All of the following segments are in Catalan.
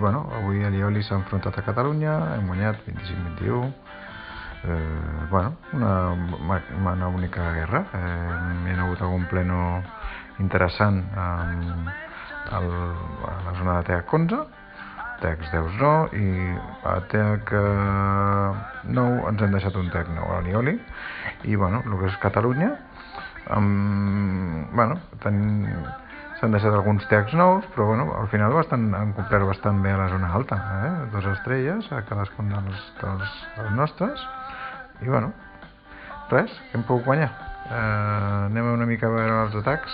bueno, avui el Lioli s'ha enfrontat a Catalunya, hem guanyat 25-21. Bueno, una única guerra. Hi ha hagut algun pleno interessant a la zona de TH 11, TH 10 no, i a TH 9 ens hem deixat un TH 9 a l'Ioli. I bueno, el que és Catalunya, bueno, s'han deixat alguns TH 9, però bueno, al final han complert bastant bé a la zona alta, 2 estrelles a cadascun dels nostres. I bueno, res, que hem pogut guanyar. Anem una mica a veure els atacs.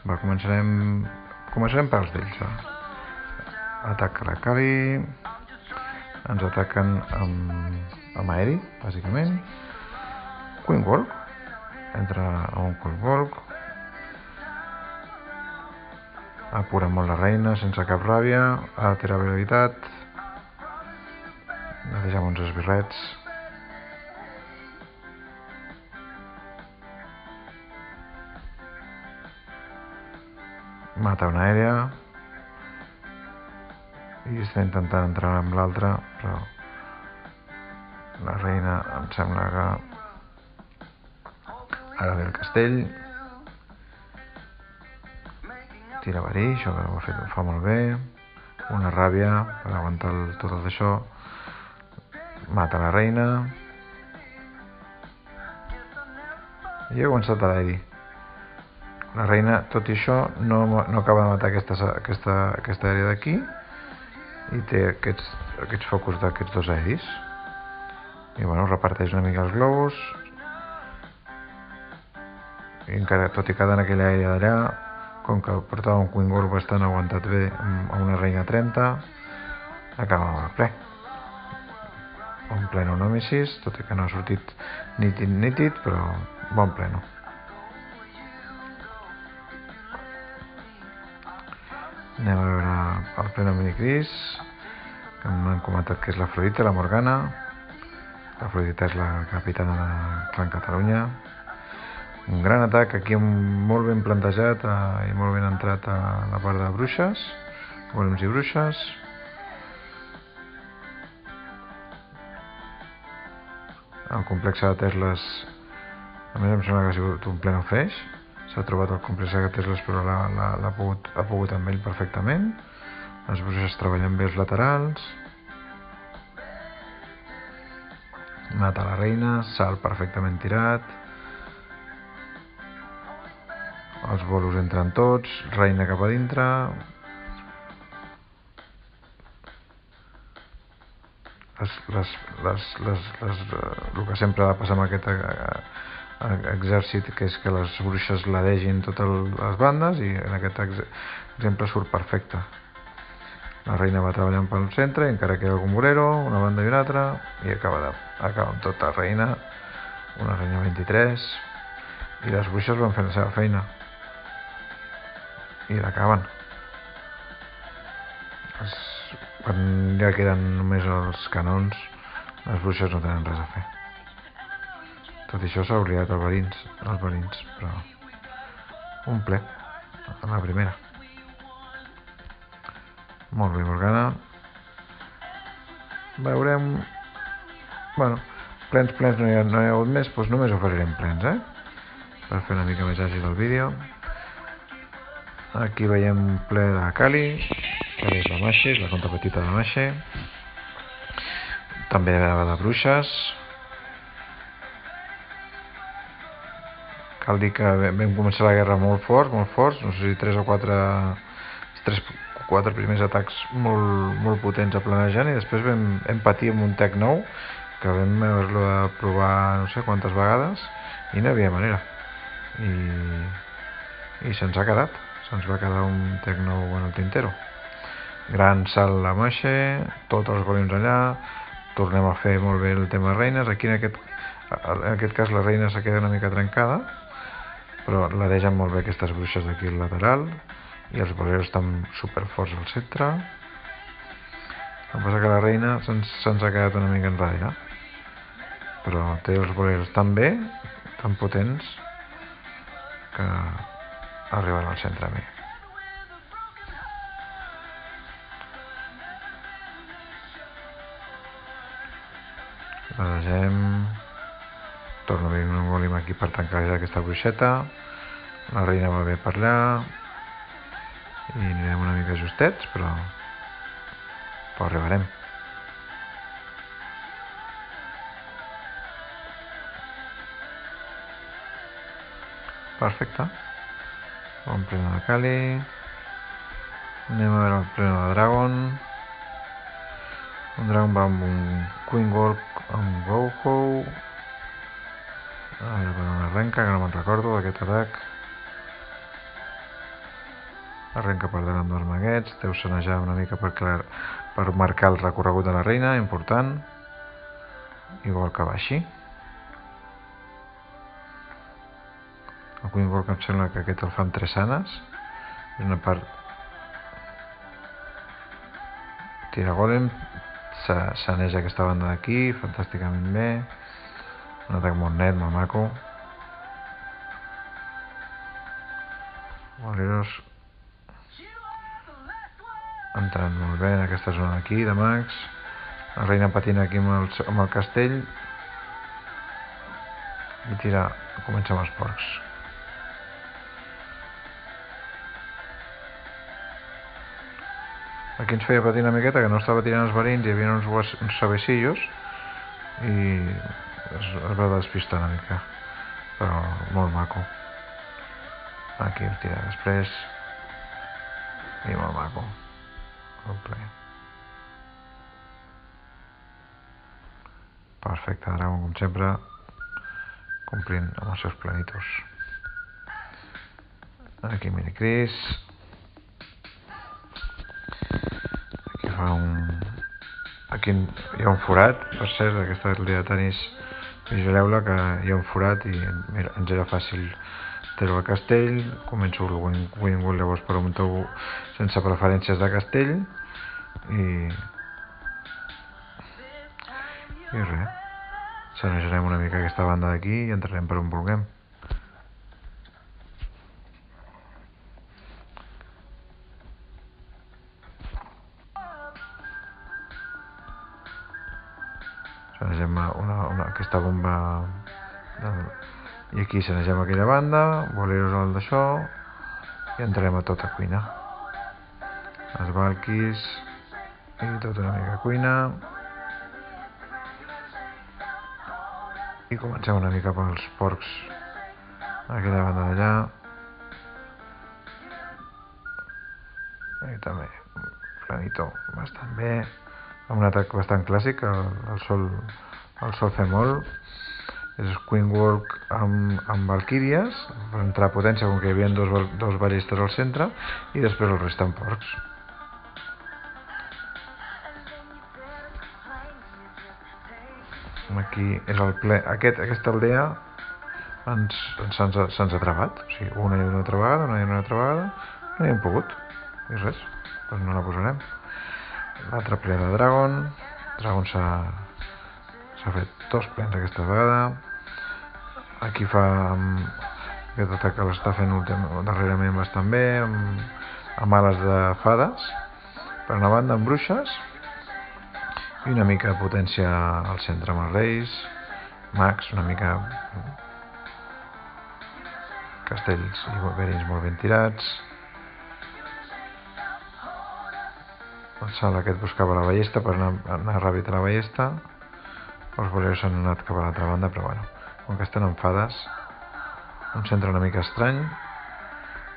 Va, començarem pels d'ells. Ataca la Kali, ens ataquen amb aeri, bàsicament. Queen Walk, entra a un Queen Walk, apura molt la reina sense cap ràbia, ha de tirar habilitat, netejam uns esbirrets. Mata una aèria i està intentant entrar amb l'altra, però la reina em sembla que ara ve el castell, tira verí, això que ho fa molt bé, una ràbia per aguantar tot el d'això, mata la reina i ha començat a l'aeri. La reina, tot i això, no acaba de matar aquesta àrea d'aquí i té aquests focus d'aquests dos aeris. I bueno, reparteix una mica els globus. I encara, tot i cada en aquella àrea d'allà, com que portava un Queen Gold bastant aguantat bé a una reina 30, acaba amb el ple. Un pleno Nemesis, tot i que no ha sortit nítid, però bon pleno. Anem a veure el pleno minicris, que m'han comentat que és l'Afrodita, la Morgana. L'Afrodita és la capitana de Clan Catalunya. Un gran atac aquí molt ben plantejat i molt ben entrat a la part de bruixes, golems i bruixes. El complex de Tesles, a més em sembla que ha sigut un pleno feix. S'ha trobat el complex de Tesles, però ha pogut amb ell perfectament. Les bruixes treballen bé els laterals. Mata la reina, salt perfectament tirat. Els bolos entren tots, reina cap a dintre. El que sempre ha de passar amb aquest exèrcit, que és que les bruixes ladegin totes les bandes, i en aquest exemple surt perfecte. La reina va treballant pel centre i encara queda algun bolero, una banda i una altra, i acaba amb tota reina, una reina 23, i les bruixes van fer la seva feina i l'acaben. Quan ja queden només els canons, les bruixes no tenen res a fer. Tot això s'ha oblidat els verins, però un ple a la primera. Molt bé, Morgana. Veurem... Bueno, plens no hi ha hagut més, doncs només oferirem plens, per fer una mica més àgil el vídeo. Aquí veiem un ple de Kali, que és la Mashe, és la conta petita de Mashe. També de bruixes. Cal dir que vam començar la guerra molt forts, no sé si 3 o 4 primers atacs molt potents a planejant, i després vam patir amb un tech nou, que vam haver-lo de provar no sé quantes vegades, i no hi havia manera. I se'ns ha quedat. Se'ns va quedar un tech nou en el tintero. Gran salt a Mashe, tots els golems allà, tornem a fer molt bé el tema reines. Aquí en aquest cas la reina s'ha quedat una mica trencada, però la deixen molt bé aquestes bruixes d'aquí al lateral, i els boleros estan superforts al centre. El que passa que la reina se'ns ha quedat una mica enrere, però té els boleros tan bé, tan potents, que arriben al centre bé. Barregem. Torno a venir un golim aquí per tancar aquesta bruixeta. La reina va bé per allà. I anirem una mica justets, però arribarem. Perfecte. Bon pleno de Kali. Anem a veure el pleno de Dragon. Un Dragon va amb un Queen Walk amb Go-Ho. A veure per on arrenca, que no me'n recordo d'aquest atac. Arrenca per davant dels maguets. Deu sanejar una mica per marcar el recorregut de la reina, important. Igual que va així. El Queen Walk em sembla que aquest el fa amb 3 sanes. És una part... Tira golem. Saneja aquesta banda d'aquí, fantàsticament bé. Un atac molt net, molt maco. Boleros entrant molt bé en aquesta zona d'aquí, de mags. La reina patina aquí amb el castell. I tira, comença amb els porcs. Aquí ens feia patir una miqueta, que no estava tirant els verins, hi havia uns sabecillos i es va despistar una mica, però molt maco. Aquí el tira després i molt maco. Perfecte, Dragon com sempre, complint amb els seus planitos. Aquí Minicris. Aquí hi ha un forat, per cert, aquesta línia de tenis, vigileu-la, que hi ha un forat i mira, ens era fàcil treure el castell. Començo el Wingwood llavors per un tou sense preferències de castell i res, sanejarem una mica aquesta banda d'aquí i entrarem per on vulguem. Sanegem aquesta bomba i aquí sanegem aquella banda, boleros al d'això i entrem a tota cuina. Els Valkis i tota una mica cuina i comencem una mica pels porcs a aquella banda d'allà i també planito bastant bé, amb un atac bastant clàssic. El sol fer molt, és Queen Walk amb Valkyries per entrar a potència, com que hi havia dos ballistes al centre, i després el resta amb porcs. Aquí és el ple. Aquesta aldea se'ns ha travat, o sigui, una i una altra vegada, no hi hem pogut, i res, doncs no la posarem. L'altre ple de Dragon s'ha fet 2 plens aquesta vegada. Aquí fa aquest atac que l'està fent darrerament bastant bé, amb ales de fades per una banda, amb bruixes i una mica de potència al centre amb els reis mags, una mica castells i verins molt ben tirats. El salt aquest buscava la ballesta per anar ràpid a la ballesta. Els boleros s'han anat cap a l'altra banda, però bueno, com que estan en fades, un centre una mica estrany,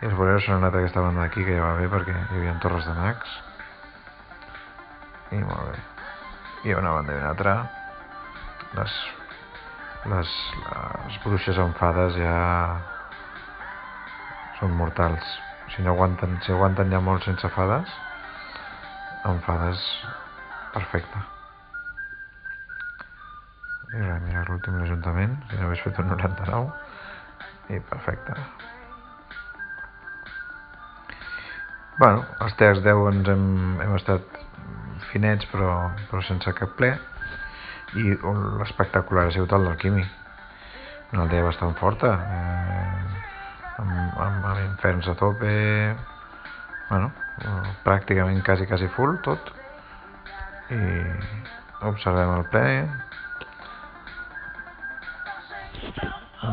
i els boleros s'han anat a aquesta banda d'aquí, que ja va bé perquè hi havia torres de mags i molt bé. I una banda i una altra, les bruixes amb fades ja són mortals. Si aguanten ja molt sense fades, amb fades perfecte. I res, mira l'últim l'Ajuntament, si no hagués fet un 99 i perfecte. Bueno, els TH 10 hem estat finets però sense cap ple, i l'espectacular ha sigut el d'Alquimi, una aldea bastant forta, amb inferns a tope, bueno, pràcticament quasi full tot, i observem el ple.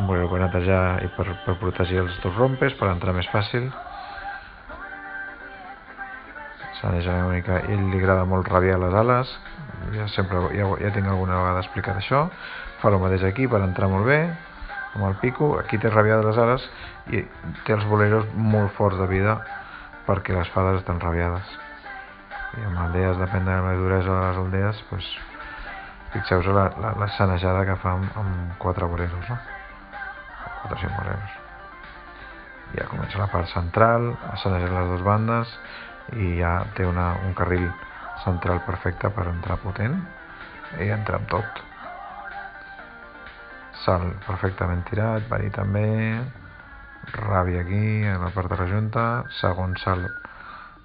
bolero per netejar i per protegir els dos rompes, per entrar més fàcil. Saneja una mica. A ell li agrada molt rabiar les ales, ja tinc alguna vegada explicat això. Fa el mateix aquí per entrar molt bé amb el pico. Aquí té rabiades les ales i té els boleros molt forts de vida perquè les fades estan rabiades, i amb aldees, depèn de la duresa de les aldees, doncs, fixeu-vos la sanejada que fa amb 4 boleros, no? 4 o 5 boleros. Ja comença la part central, a sanejar les dues bandes, i ja té un carril central perfecte per entrar potent i entrar amb tot. Salt perfectament tirat, verí també, ràbia aquí a la part de la junta, segon salt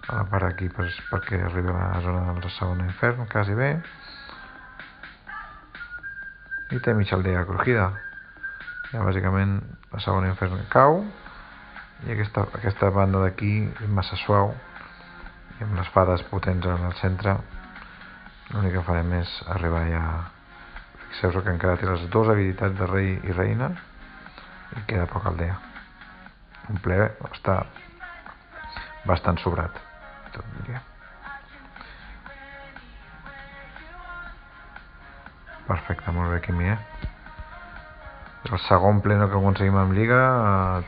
a la part aquí perquè arribi a la zona del segon infern, quasi bé, i té mitja aldea crujida. Ja bàsicament la segona infern cau, i aquesta banda d'aquí és massa suau, i amb les fades potents en el centre l'únic que farem és arribar ja. Fixeu-vos que encara té les dues habilitats de rei i reina i queda poca aldea. Un ple està bastant sobrat, tot diria. Perfecte, molt bé, Quimi, El segon pleno que aconseguim amb Lliga,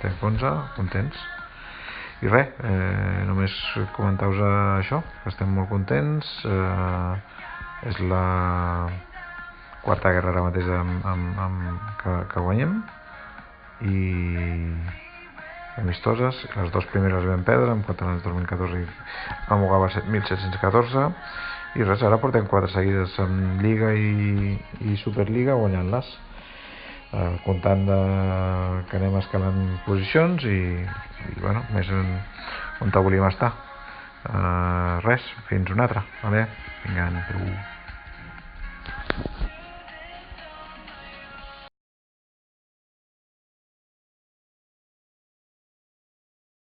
temps 11, contents. I res, només comentar-vos això, que estem molt contents. És la quarta guerra ara mateix que guanyem, i amistoses. Les dues primeres les vam perdre, en 4 anys 2014 i vam jugar 1714, i res, ara portem 4 seguides amb Lliga i Superliga guanyant-les, comptant que anem escalant posicions i bueno, més on volíem estar. Res, fins una altra, vale? Vinga, adéu.